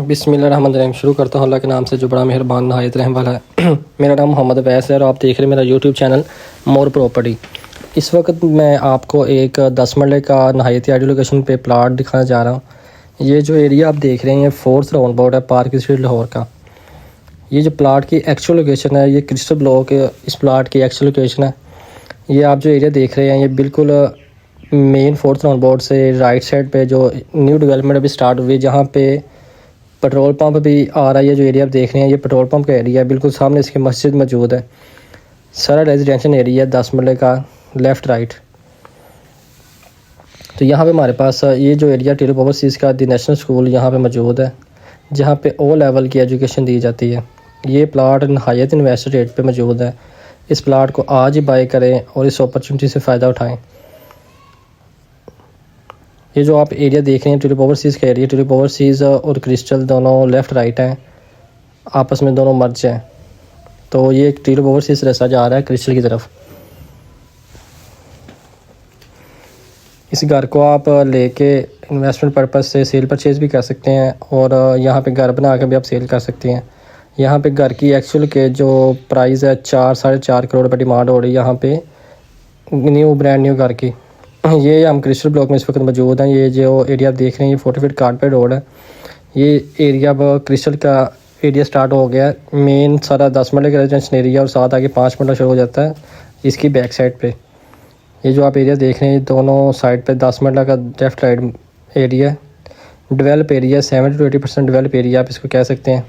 बिस्मिल्लाहिर्रहमानिर्रहीम। शुरू करता हूँ अल्लाह के नाम से जो बड़ा मेहरबान नहायत रहम वाला है। मेरा नाम मोहम्मद अवैस है और आप देख रहे हैं मेरा यूट्यूब चैनल मोर प्रॉपर्टी। इस वक्त मैं आपको एक 10 मरले का नहायत आइडियल लोकेशन पे प्लाट दिखाना जा रहा हूँ। ये जो एरिया आप देख रहे हैं ये 4th राउंड बोर्ड है पार्क स्ट्रीट लाहौर का। ये जो प्लाट की एक्चुअल लोकेशन है ये क्रिस्टल ब्लॉक इस प्लाट की एक्चुअल लोकेशन है। ये आप जो एरिया देख रहे हैं ये बिल्कुल मेन 4th राउंड बोर्ड से राइट साइड पे जो न्यू डेवलपमेंट अभी स्टार्ट हुई है, जहाँ पे पेट्रोल पंप भी आ रहा है। ये जो एरिया आप देख रहे हैं ये पेट्रोल पंप का एरिया है। बिल्कुल सामने इसकी मस्जिद मौजूद है। सारा रेजिडेंशियल एरिया 10 मरले का लेफ़्ट राइट। तो यहाँ पे हमारे पास ये जो एरिया टिलप ओवरसीज़ का दी नेशनल स्कूल यहाँ पे मौजूद है, जहाँ पे ओ लेवल की एजुकेशन दी जाती है। ये प्लाट नहायत इन्वेस्टर रेट पे मौजूद है। इस प्लाट को आज ही बाय करें और इस अपॉर्चुनिटी से फ़ायदा उठाएँ। ये जो आप एरिया देख रहे हैं टिलप ओवरसीज़ का एरिया, टिलप ओवरसीज़ और क्रिस्टल दोनों लेफ़्ट राइट हैं, आपस में दोनों मर्ज हैं। तो ये एक टिलप ओवरसीज़ रास्ता जा रहा है क्रिस्टल की तरफ। इस घर को आप लेके इन्वेस्टमेंट पर्पज़ से सेल परचेज़ भी कर सकते हैं और यहाँ पे घर बना के भी आप सेल कर सकते हैं। यहाँ पे घर की एक्चुअल के जो प्राइस है 4-4.5 करोड़ रुपये डिमांड हो रही है यहाँ पे न्यू ब्रांड न्यू घर की। ये हम क्रिस्टल ब्लॉक में इस वक्त मौजूद हैं। ये जो एरिया आप देख रहे हैं ये 40 फीट कारपेट रोड है। ये एरिया अब क्रिस्टल का एरिया स्टार्ट हो गया है। मेन सारा 10 मरले का रेजिडेंशियल एरिया और साथ आगे 5 मरला शुरू हो जाता है इसकी बैक साइड पे। ये जो आप एरिया देख रहे हैं दोनों साइड पे 10 मरला का left right area develop area 70 to 80% develop area आप इसको कह सकते हैं।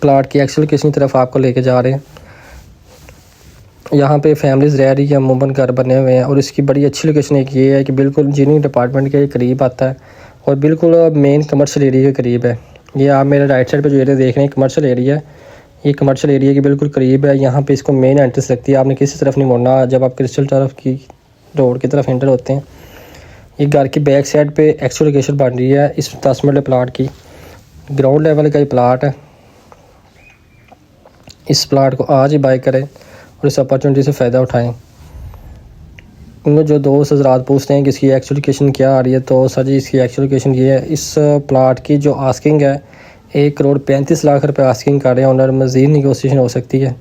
प्लाट की एक्चुअल लोकेशन की तरफ आपको लेके जा रहे हैं। यहाँ पे फैमिलीज़ रह रही है, अमूमन घर बने हुए हैं और इसकी बड़ी अच्छी लोकेशन एक ये है कि बिल्कुल इंजीनियरिंग डिपार्टमेंट के करीब आता है और बिल्कुल मेन कमर्शियल एरिया के करीब है। ये आप मेरे राइट साइड पे जो एरिया देख रहे हैं कमर्शियल एरिया है। ये कमर्शियल एरिया के बिल्कुल करीब है। यहाँ पे इसको मेन एंट्रेंस लगती है, आपने किसी तरफ नहीं मुड़ना जब आप क्रिस्टल तरफ की रोड की तरफ एंटर होते हैं। ये घर की बैक साइड पे एक्चुअल लोकेशन बन रही है इस 10 मरले प्लाट की। ग्राउंड लेवल का ये प्लाट है। इस प्लाट को आज ही बाय करें और इस अपॉर्चुनिटी से फ़ायदा उठाएं। उनमें जो दोस्त हज़रात पूछते हैं कि इसकी एक्चुअल लोकेशन क्या आ रही है, तो सर जी इसकी एक्चुअल लोकेशन ये है। इस प्लाट की जो आस्किंग है 1 करोड़ 35 लाख रुपए आस्किंग कर रहे हैं ऑनर। मज़ीद नेगोशिएशन हो सकती है।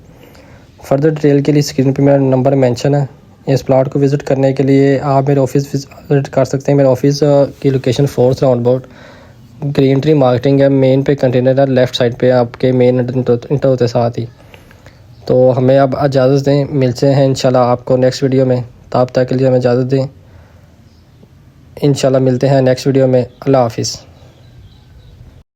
फर्दर डिटेल के लिए स्क्रीन पे मेरा नंबर मेंशन है। इस प्लाट को विज़िट करने के लिए आप मेरे ऑफिस विज़िट कर सकते हैं। मेरे ऑफिस की location 4th round board green tree marketing है। मेन पे कंटेनर है लेफ़्ट साइड पे आपके मेन इंटर होते साथ ही। तो हमें अब इजाज़त दें, मिलते हैं इंशाल्लाह आपको नेक्स्ट वीडियो में। तब तक के लिए हमें इजाज़त दें, इंशाल्लाह मिलते हैं नेक्स्ट वीडियो में। अल्लाह हाफ़िज़।